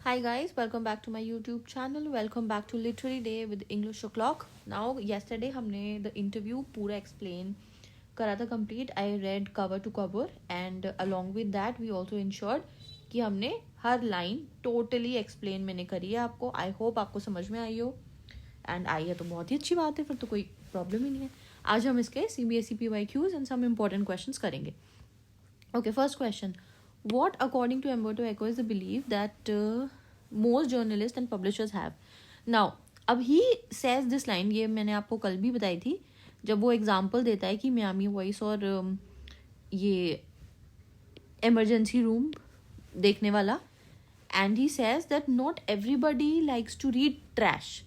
Hi guys, welcome back to my YouTube channel. Welcome back to Literary Day with English O'Clock. Now, yesterday हमने the interview पूरा explain करा था complete. I read cover to cover and along with that we also ensured कि हमने हर line totally explain मैंने करी है आपको. I hope आपको समझ में आई हो and आई है तो बहुत ही अच्छी बात है, फिर तो कोई problem ही नहीं है. आज हम इसके CBSE PYQs and some important questions करेंगे. Okay, first question. What, according to Umberto Eco, is the belief that most journalists and publishers have? Now, अब he says this line, ये मैंने आपको कल भी बताई थी, जब वो एग्जाम्पल देता है कि मियामी वॉइस और ये emergency room देखने वाला, and he says that not everybody likes to read trash.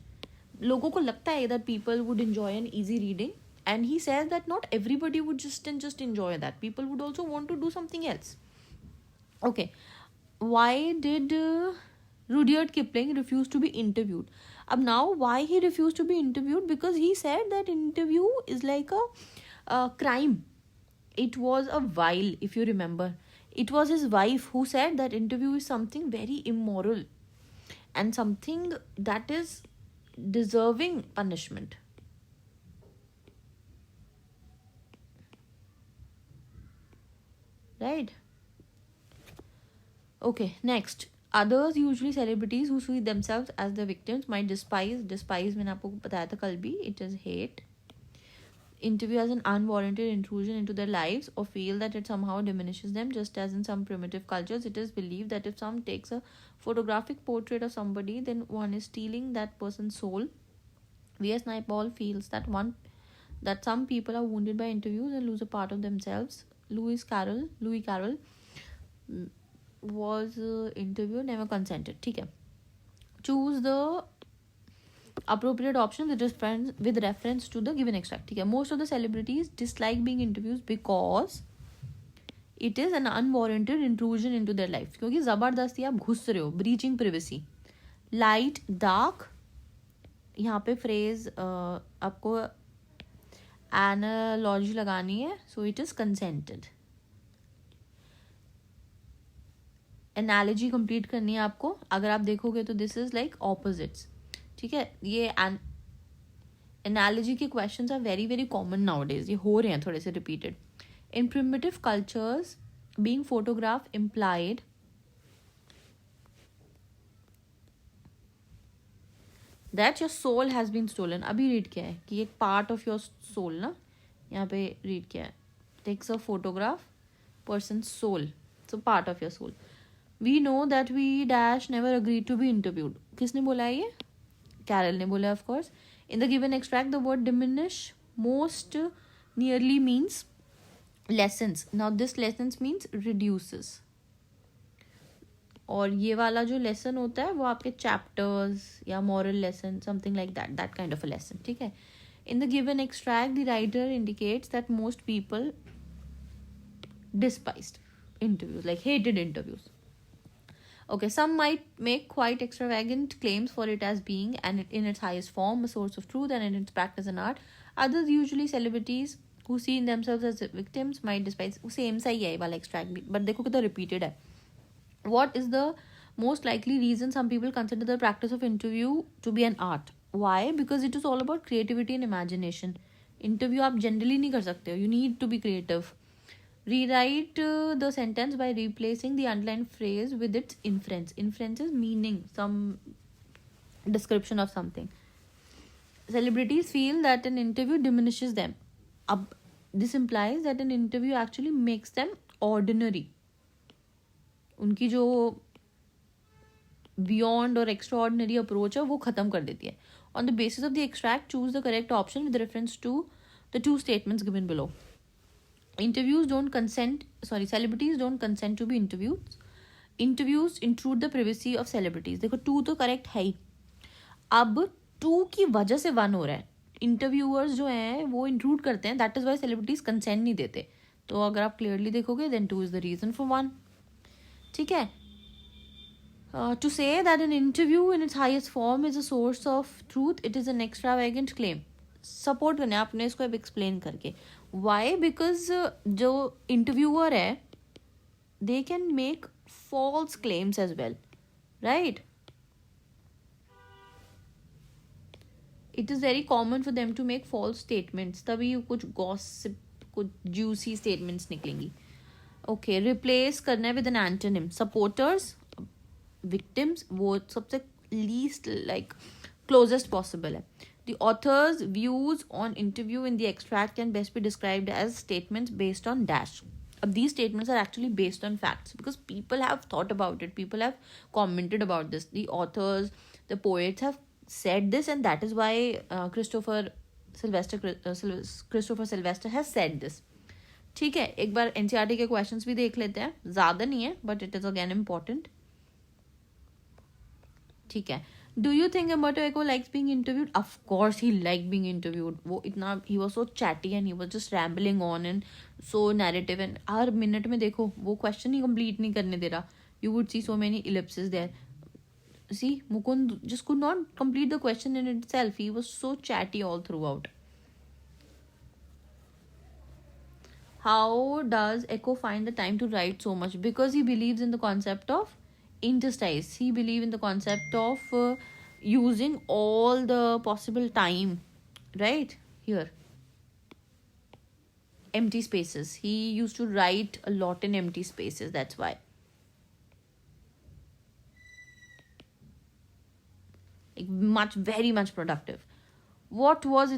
लोगों को लगता है that people would enjoy an easy reading, and he says that not everybody would just enjoy that. People would also want to do something else. Okay, why did Rudyard Kipling refuse to be interviewed? Now, why he refused to be interviewed? Because he said that interview is like a crime. It was a vile, if you remember. It was his wife who said that interview is something very immoral and something that is deserving punishment. Right? Okay, next. Others, usually celebrities who see themselves as the victims, might despise मैंने आपको बताया था कल भी, it is hate, interview as an unwarranted intrusion into their lives, or feel that it somehow diminishes them. Just as in some primitive cultures, it is believed that if someone takes a photographic portrait of somebody, then one is stealing that person's soul. V.S. Naipaul feels that some people are wounded by interviews and lose a part of themselves. Louis Carroll was interviewed, never consented. ठीक है. Choose the appropriate option with reference to the given extract. ठीक है. Most of the celebrities dislike being interviewed because it is an unwarranted intrusion into their life. क्योंकि ज़बरदस्ती आप घुस रहे हो, breaching privacy. Light, dark, यहाँ पे phrase आपको analogy लगानी है, so it is consented. Analogy complete करनी है आपको. अगर आप देखोगे तो दिस इज लाइक ऑपोजिट्स. ठीक है. ये एनालॉजी के questions are very very common nowadays. ये हो रहे हैं थोड़े से repeated. In primitive cultures being photograph implied that your soul has been stolen. अभी रीड किया है कि एक पार्ट ऑफ योर सोल ना, यहाँ पे रीड किया है, takes a photograph person soul, so part of your soul. We know that we dash never agreed to be interviewed. किसने बोला है ये? कैरल ने बोला, of course. In the given extract, the word diminish most nearly means lessons. Now, this lessons means reduces. और ये वाला जो lesson होता है वो आपके chapters या moral lesson, something like that kind of a lesson. ठीक है. In the given extract, the writer indicates that most people despised interviews, like hated interviews. Okay, some might make quite extravagant claims for it as being, and in its highest form, a source of truth, and in its practice an art. Others, usually celebrities who see themselves as victims, might despise. Same सा ही है वाला extract भी, but देखो कितना repeated है. What is the most likely reason some people consider the practice of interview to be an art? Why? Because it is all about creativity and imagination. Interview आप generally नहीं कर सकते हो. You need to be creative. Rewrite the sentence by replacing the underlined phrase with its inference. Inference is meaning, some description of something. Celebrities feel that an interview diminishes them. This implies that an interview actually makes them ordinary. उनकी जो beyond or extraordinary approach है वो ख़त्म कर देती है. On the basis of the extract, choose the correct option with reference to the two statements given below. Celebrities don't consent to be interviewed. Interviews intrude the privacy of celebrities. देखो 2 तो correct है ही. अब 2 की वजह से 1 हो रहा है. इंटरव्यूअर्स जो हैं वो इंट्रूड करते हैं, that is why celebrities consent नहीं देते. तो अगर आप क्लियरली देखोगे then 2 is the reason for 1. ठीक है. To say that an interview in its highest form is a source of truth, it is an extravagant claim. Support करना है आपने इसको अब एक्सप्लेन करके. वाई? बिकॉज जो इंटरव्यूअर है they can make false claims as well. right? It is very common for them to make false statements. तभी कुछ gossip, कुछ juicy statements निकलेंगी. Okay, replace करना है with an antonym. Supporters, victims, वो सबसे least like closest possible है. The author's views on interview in the extract can best be described as statements based on dash. These statements are actually based on facts because people have thought about it. People have commented about this. The authors, the poets have said this, and that is why Christopher Sylvester has said this. ठीक है, एक बार NCERT के questions भी देख लेते हैं. ज़्यादा नहीं है, but it is again important. ठीक है. Do you think Umberto Eco likes being interviewed? Of course he liked being interviewed. वो इतना he was so chatty and he was just rambling on and so narrative, and her minute में देखो वो question ही complete नहीं करने दे रहा. You would see so many ellipses there. See, Mukund just could not complete the question in itself. He was so chatty all throughout. How does Eco find the time to write so much? Because he believes in the concept of interstice. He believes in the concept of using all the possible time, right? Here, empty spaces. He used to write a lot in empty spaces. That's why. Like very much productive. What was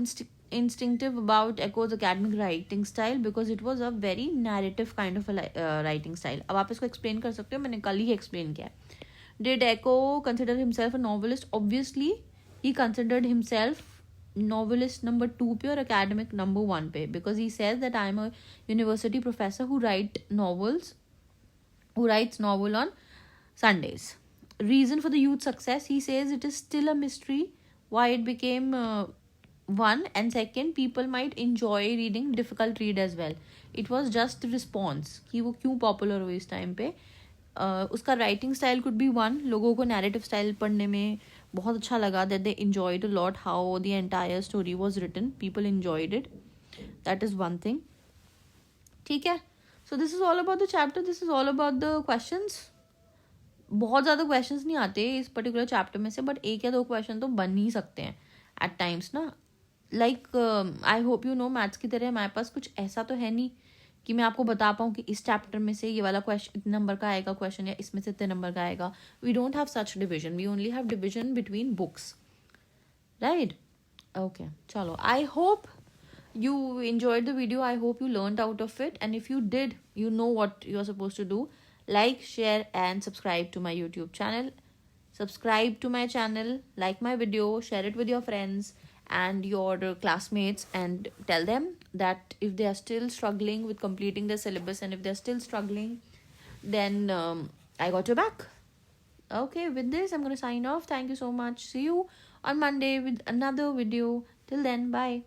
instinctive about Eco's academic writing style? Because it was a very narrative kind of a writing style. अब आप इसको explain कर सकते हो, मैंने कल ही explain किया. Did Eco consider himself a novelist? Obviously, he considered himself novelist number 2 पे और academic number 1 पे, because he says that I am a university professor who writes novel on Sundays. Reason for the youth success, he says it is still a mystery why it became one, and second, people might enjoy reading difficult read as well. It was just response कि वो क्यों popular हुई इस time पे. उसका writing style could be one. लोगों को narrative style पढ़ने में बहुत अच्छा लगा, that they enjoyed a lot how the entire story was written. People enjoyed it. That is one thing. ठीक है. So this is all about the chapter. This is all about the questions. बहुत ज़्यादा questions नहीं आते इस particular chapter में से, but एक या दो क्वेश्चन तो बन ही सकते हैं एट टाइम्स ना. Like I hope you know, maths की तरह हमारे पास कुछ ऐसा तो है नहीं कि मैं आपको बता पाऊँ कि इस चैप्टर में से ये वाला क्वेश्चन इतने नंबर का आएगा क्वेश्चन, या इसमें से इतने नंबर का आएगा. We don't have such division. We only have division between books, right? Okay, चलो. I hope you enjoyed the video. I hope you learned out of it, and if you did, you know what you're supposed to do. Like, share and subscribe to my YouTube channel. Subscribe to my channel, like my video, share it with your friends and your classmates, and tell them that if they are still struggling with completing the syllabus, and if they're still struggling, then I got your back. Okay, with this I'm going to sign off. Thank you so much. See you on Monday with another video. Till then, bye.